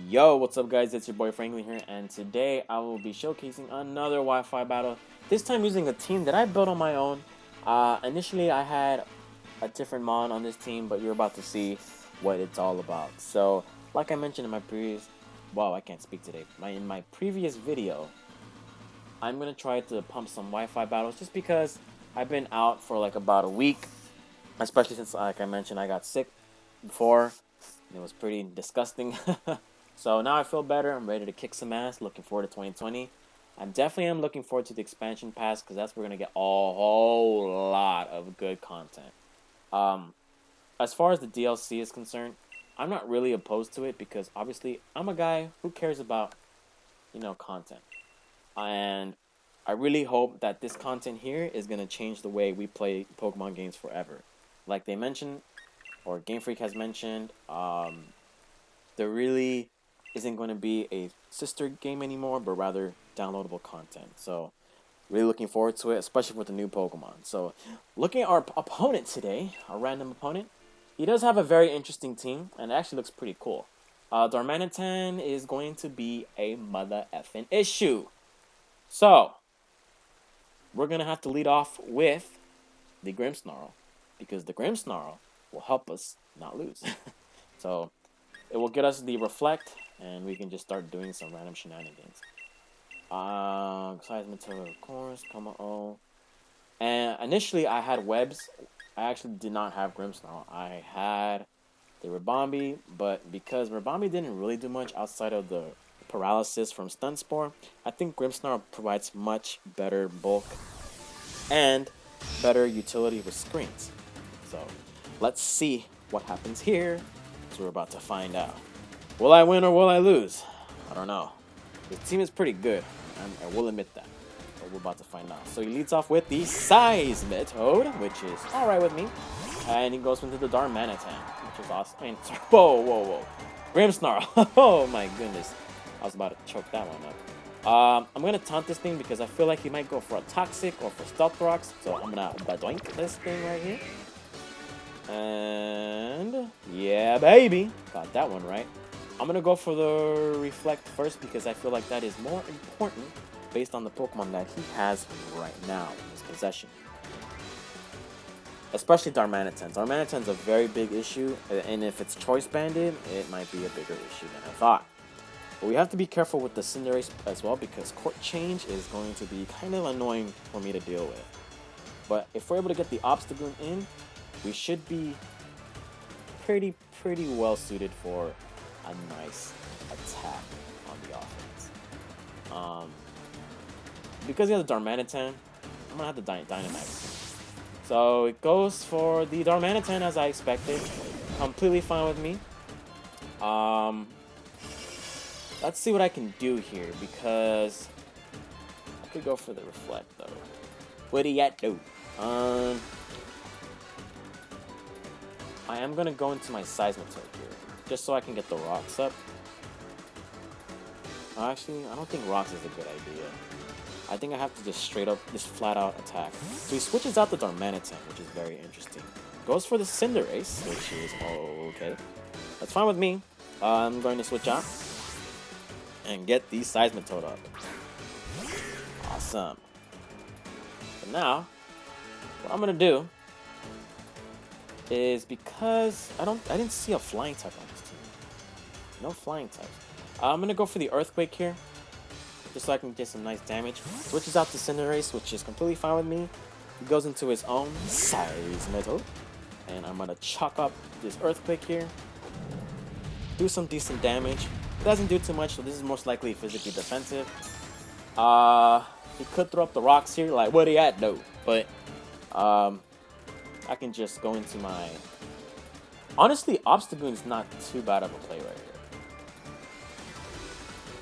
Yo, what's up guys, it's your boy Franklin here, and today I will be showcasing another Wi-Fi battle, this time using a team that I built on my own. Initially I had a different mod on this team, but you're about to see what it's all about. So, like I mentioned in my previous, wow, I can't speak today, in my previous video, I'm going to try to pump some Wi-Fi battles just because I've been out for like about a week, especially since, like I mentioned, I got sick before. It was pretty disgusting. So now I feel better. I'm ready to kick some ass. Looking forward to 2020. I definitely am looking forward to the expansion pass because that's where we're going to get a whole lot of good content. As far as the DLC is concerned, I'm not really opposed to it because obviously I'm a guy who cares about, content. And I really hope that this content here is going to change the way we play Pokemon games forever. Like they mentioned, or Game Freak has mentioned, there really isn't going to be a sister game anymore, but rather downloadable content. So, really looking forward to it, especially with the new Pokemon. So, looking at our opponent today, our random opponent, he does have a very interesting team, and it actually looks pretty cool. Darmanitan is going to be a mother effing issue. So, we're going to have to lead off with the Grimmsnarl, because the Grimmsnarl will help us not lose. So, it will get us the Reflect, and we can just start doing some random shenanigans. Seismitoad, of course, kommo-o. And initially, I had webs. I actually did not have Grimmsnarl. I had the Ribombee, but because Ribombee didn't really do much outside of the paralysis from Stun Spore, I think Grimmsnarl provides much better bulk and better utility with screens. So, let's see what happens here. So we're about to find out. Will I win or will I lose? I don't know. The team is pretty good, I will admit that. But we're about to find out. So he leads off with the Seismitoad, which is alright with me. And he goes into the Darmanitan, which is awesome. I mean, whoa. Grimmsnarl. Oh my goodness. I was about to choke that one up. I'm going to taunt this thing because I feel like he might go for a Toxic or for Stealth Rocks. So I'm going to badoink this thing right here. And yeah, baby, got that one right. I'm gonna go for the Reflect first because I feel like that is more important based on the Pokemon that he has right now in his possession. Especially Darmanitan. Darmanitan's a very big issue, and if it's choice banded, it might be a bigger issue than I thought. But we have to be careful with the Cinderace as well because Court Change is going to be kind of annoying for me to deal with. But if we're able to get the Obstagoon in, we should be pretty well suited for a nice attack on the offense. Because he has a Darmanitan, I'm gonna have to Dynamax. So it goes for the Darmanitan as I expected. Completely fine with me. Let's see what I can do here because I could go for the Reflect though. What do you at do? I am going to go into my Seismitoad here, just so I can get the Rocks up. Actually, I don't think Rocks is a good idea. I think I have to just just flat out attack. So he switches out the Darmanitan, which is very interesting. Goes for the Cinderace, which is okay. That's fine with me. I'm going to switch out and get the Seismitoad up. Awesome. So now, what I'm going to do is because I didn't see a flying type on this team. No flying types. I'm gonna go for the Earthquake here, just so I can get some nice damage. Switches out the Cinderace, which is completely fine with me. He goes into his own Seismitoad, and I'm gonna chalk up this Earthquake here. Do some decent damage. It doesn't do too much, so this is most likely physically defensive. He could throw up the Rocks here, like what he at though, but I can just go into my... Honestly, Obstagoon is not too bad of a play right here.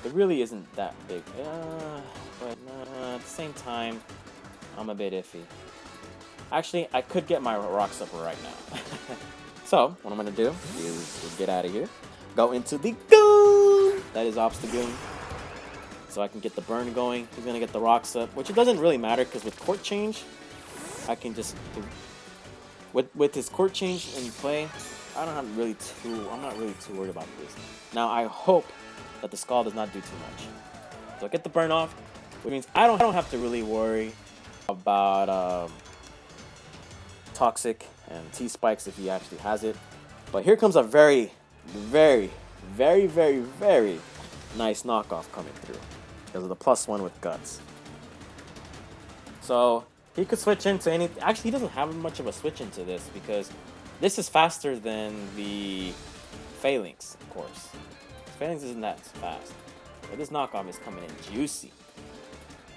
It really isn't that big. But at the same time, I'm a bit iffy. Actually, I could get my Rocks up right now. So, what I'm going to do is get out of here. Go into the Goon! That is Obstagoon. So I can get the burn going. He's going to get the Rocks up, which it doesn't really matter because with Court Change, I can just... With his Court Change in play, I'm not really too worried about this. Now I hope that the Scald does not do too much. So I get the burn off, which means I don't have to really worry about Toxic and T-Spikes if he actually has it. But here comes a very, very, very, very, very nice knockoff coming through because of the +1 with Guts. So he could switch into any. Actually, he doesn't have much of a switch into this because this is faster than the Phalanx, of course. Phalanx isn't that fast, but this knockoff is coming in juicy.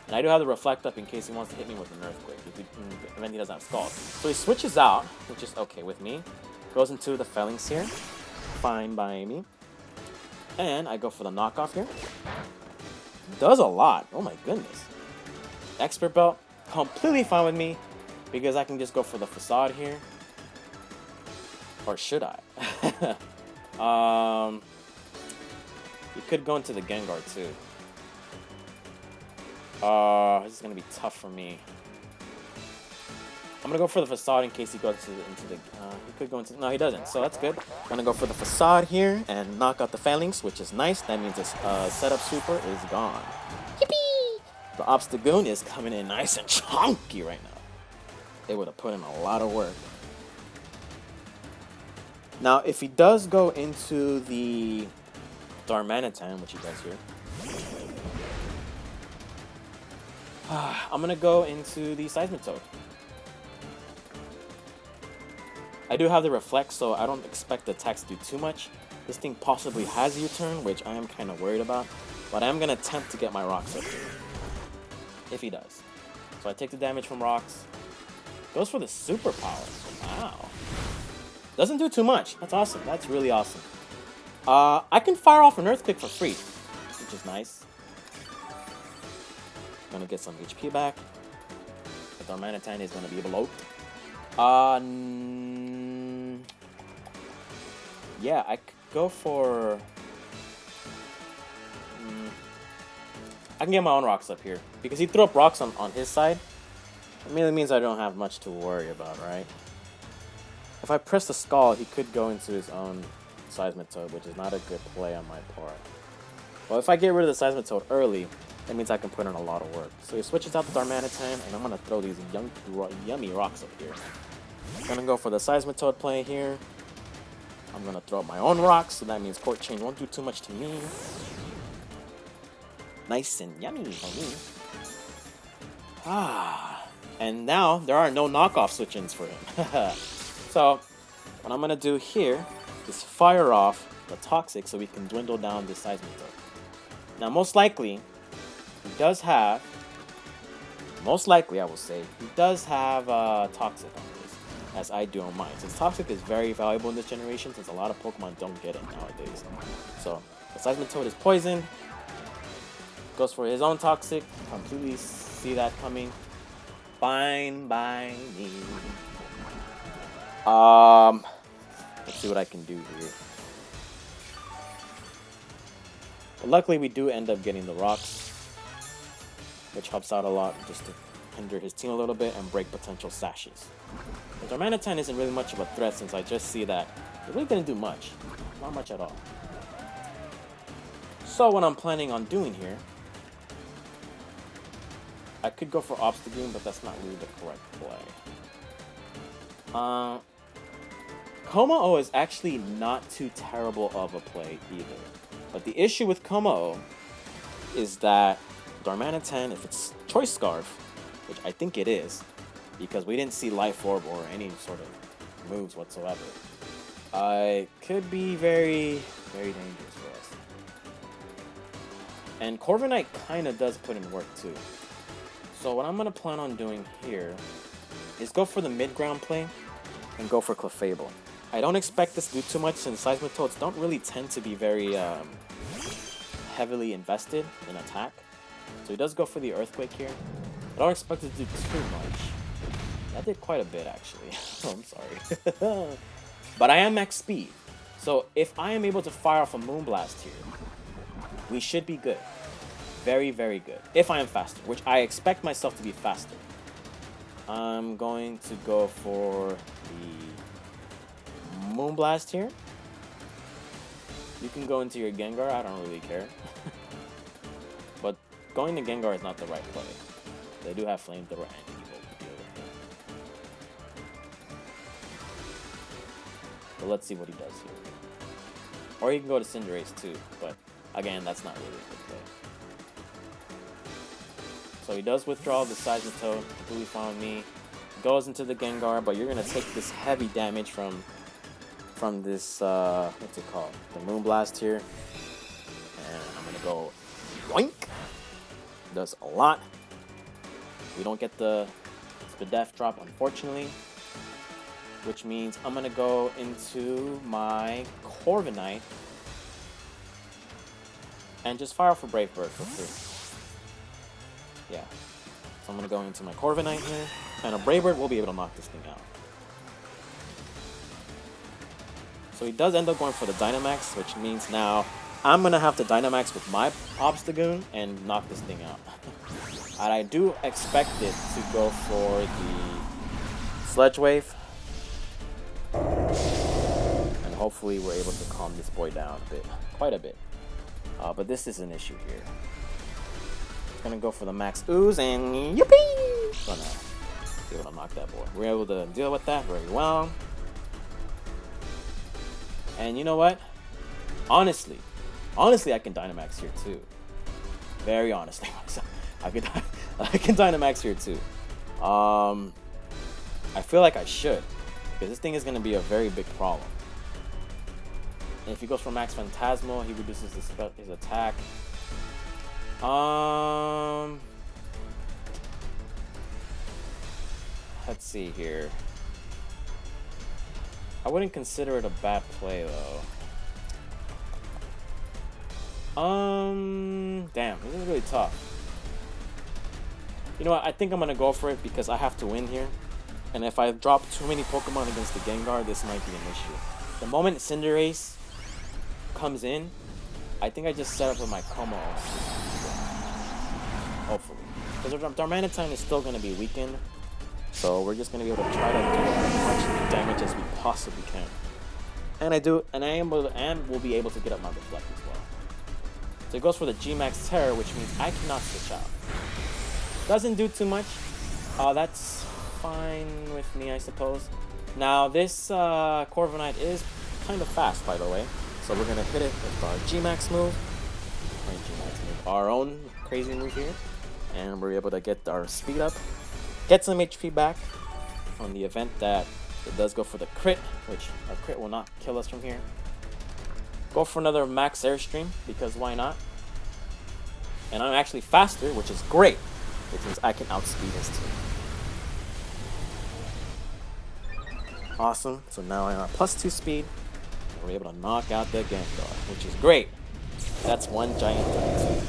And I do have the Reflect up in case he wants to hit me with an Earthquake if he doesn't have Scald. So he switches out, which is okay with me. Goes into the Phalanx here. Fine by me. And I go for the knockoff here. Does a lot. Oh my goodness. Expert Belt, completely fine with me because I can just go for the Facade here. Or should I? You could go into the Gengar too. This is gonna be tough for me. I'm gonna go for the Facade in case he goes into the. He could go into. No, he doesn't. So that's good. I'm gonna go for the Facade here and knock out the Phalanx, which is nice. That means this setup super is gone. Yippee! The Obstagoon is coming in nice and chunky right now. They would have put in a lot of work. Now, if he does go into the Darmanitan, which he does here, I'm gonna go into the Seismitoad. I do have the Reflect, so I don't expect the attacks to do too much. This thing possibly has U-turn, which I am kind of worried about, but I am gonna attempt to get my Rocks up here, if he does. So I take the damage from Rocks. Goes for the Superpower. Wow. Doesn't do too much. That's awesome. That's really awesome. I can fire off an Earthquake for free, which is nice. Gonna get some HP back. The Darmanitan is gonna be below. Yeah, I could go for. I can get my own Rocks up here because he threw up Rocks on his side. It mainly means I don't have much to worry about, right? If I press the Scald, he could go into his own Seismitoad, which is not a good play on my part. Well, if I get rid of the Seismitoad early, that means I can put in a lot of work. So he switches out the Darmanitan, and I'm gonna throw these yummy Rocks up here. I'm gonna go for the Seismitoad play here. I'm gonna throw up my own Rocks, so that means Court Chain won't do too much to me. Nice and yummy for me. And now there are no knockoff switch-ins for him. So what I'm gonna do here is fire off the Toxic so we can dwindle down this Seismitoad. Now most likely, he does have, I will say, he does have Toxic on this, as I do on mine. Since Toxic is very valuable in this generation, since a lot of Pokemon don't get it nowadays. So the Seismitoad is poisoned. Goes for his own Toxic. Completely see that coming. Fine by me. Let's see what I can do here. But luckily, we do end up getting the Rocks, which helps out a lot just to hinder his team a little bit and break potential sashes. The Darmanitan isn't really much of a threat since I just see that it really didn't do much. Not much at all. So what I'm planning on doing here, I could go for Obstagoon, but that's not really the correct play. Kommo-o is actually not too terrible of a play either. But the issue with Kommo-o is that Darmanitan, if it's Choice Scarf, which I think it is, because we didn't see Life Orb or any sort of moves whatsoever, it could be very, very dangerous for us. And Corviknight kind of does put in work too. So what I'm going to plan on doing here is go for the mid-ground play and go for Clefable. I don't expect this to do too much since Seismitoads don't really tend to be very heavily invested in attack. So he does go for the Earthquake here. I don't expect it to do too much. That did quite a bit actually. Oh, I'm sorry. But I am max speed. So if I am able to fire off a Moonblast here, we should be good. Very, very good. If I am faster, which I expect myself to be faster. I'm going to go for the Moonblast here. You can go into your Gengar, I don't really care. But going to Gengar is not the right play. They do have Flamethrower and Evo to deal with it. But let's see what he does here. Or he can go to Cinderace too, but again, that's not really a good play. So he does withdraw the Seismitoad, completely fine with me. Goes into the Gengar, but you're gonna take this heavy damage from this what's it called? The Moonblast here. And I'm gonna go yoink. Does a lot. We don't get the Spadef drop, unfortunately. Which means I'm gonna go into my Corviknight and just fire off a Brave Bird for free. Yeah. So I'm gonna go into my Corviknight here, and a Brave Bird will be able to knock this thing out. So he does end up going for the Dynamax, which means now I'm gonna have to Dynamax with my Obstagoon and knock this thing out. And I do expect it to go for the Sledge Wave. And hopefully we're able to calm this boy down a bit, quite a bit. But this is an issue here. It's gonna go for the Max Ooze and yippee! Gonna be able to knock that boy. We're able to deal with that very well. And you know what? Honestly, I can Dynamax here too. Very honestly, I can Dynamax here too. I feel like I should, because this thing is gonna be a very big problem. And if he goes for Max Phantasmal, he reduces his attack. Let's see here. I wouldn't consider it a bad play though. Damn, this is really tough. You know what? I think I'm gonna go for it because I have to win here. And if I drop too many Pokemon against the Gengar, this might be an issue. The moment Cinderace comes in, I think I just set up with my kommo-o. Hopefully. Because Darmanitan is still gonna be weakened. So we're just gonna be able to try to do as much damage as we possibly can. And we'll be able to get up my Deflect as well. So it goes for the G-Max Terror, which means I cannot switch out. Doesn't do too much. That's fine with me, I suppose. Now this Corviknight is kind of fast, by the way. So we're gonna hit it with our G-Max move. Our own crazy move here. And we're able to get our speed up. Get some HP back on the event that it does go for the crit, which a crit will not kill us from here. Go for another Max Airstream, because why not? And I'm actually faster, which is great, which means I can outspeed his team. Awesome. So now I'm at +2 speed. And we're able to knock out the Gengar, which is great. That's one giant team.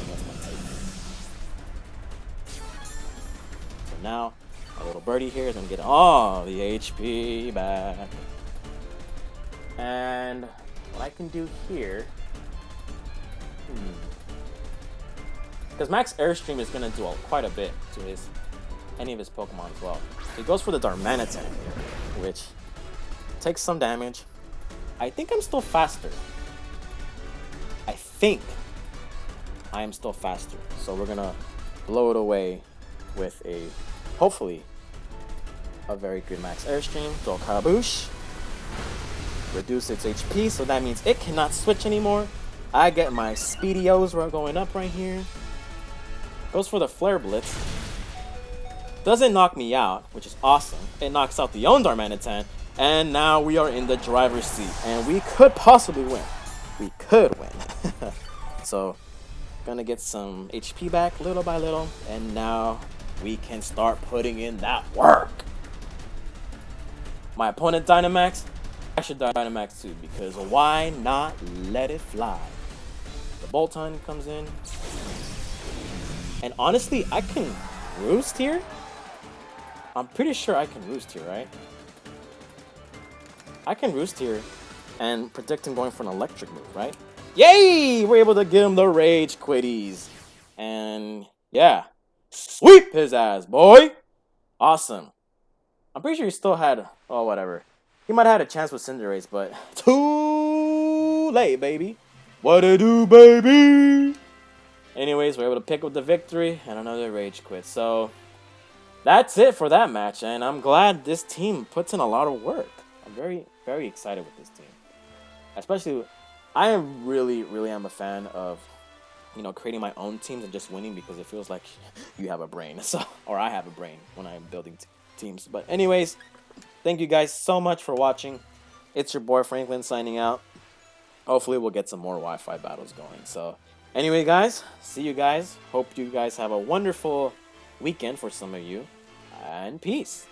So now our little birdie here is going to get all the HP back. And what I can do here... Because Max Airstream is going to do quite a bit to any of his Pokemon as well. He goes for the Darmanitan here, which takes some damage. I think I'm still faster. I think I am still faster. So we're going to blow it away with a, hopefully, a very good Max Airstream. Throw Kaboosh. Reduce its HP, so that means it cannot switch anymore. I get my Speedios going up right here. Goes for the Flare Blitz. Doesn't knock me out, which is awesome. It knocks out the own Darmanitan. And now we are in the driver's seat. And we could possibly win. We could win. So, gonna get some HP back little by little. And now we can start putting in that work. My opponent Dynamax. I should Dynamax too, because why not let it fly? The Bolton comes in. And honestly, I can Roost here? I'm pretty sure I can Roost here, right? I can Roost here and predict him going for an electric move, right? Yay! We're able to give him the Rage Quitties. And yeah, sweep his ass, boy! Awesome. I'm pretty sure he still had, oh, whatever. He might have had a chance with Cinderace, but too late, baby. What it do, baby? Anyways, we're able to pick up the victory and another rage quit. So that's it for that match, and I'm glad this team puts in a lot of work. I'm very, very excited with this team. Especially, I am really am a fan of, you know, creating my own teams and just winning because it feels like you have a brain. So, or I have a brain when I'm building teams. But anyways, thank you guys so much for watching. It's your boy Franklin signing out. Hopefully we'll get some more Wi-Fi battles going. So anyway, guys, see you guys. Hope you guys have a wonderful weekend for some of you. And peace.